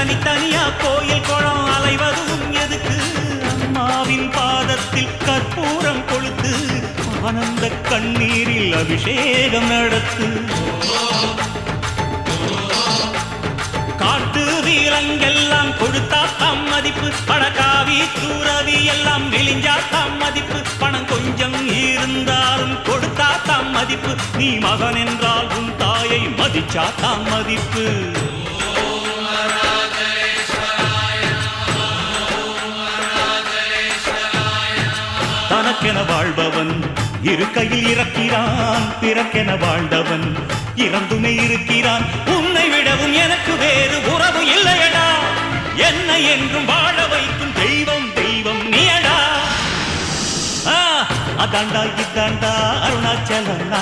தனித்தனியா கோயில் குளம் அலைவதும் எதுக்கு அம்மாவின் பாதத்தில் கற்பூரம் கொளுத்து ஆனந்த கண்ணீரில் அபிஷேகம் நடத்து காட்டு வீரங்கெல்லாம் கொடுத்தா தாம் மதிப்பு பணக்காவி தூரவி எல்லாம் விழிஞ்சா தாம் மதிப்பு பணம் கொஞ்சம் இருந்தாலும் கொடுத்தா தாம் மதிப்பு நீ மகன் என்றால் உன் தாயை மதிச்சா தாம் மதிப்பு தனக்கென வாழ்பவன் இருக்கையில் இறக்கிறான் பிறக்கென வாழ்ந்தவன் இறந்துமே இருக்கிறான் உன்னை விடவும் எனக்கு வேறு உறவு இல்லையடா என்னை என்றும் வாழ வைக்கும் தெய்வம் தெய்வம் நீயடா அதாண்டா இதாண்டா அருணாச்சலம்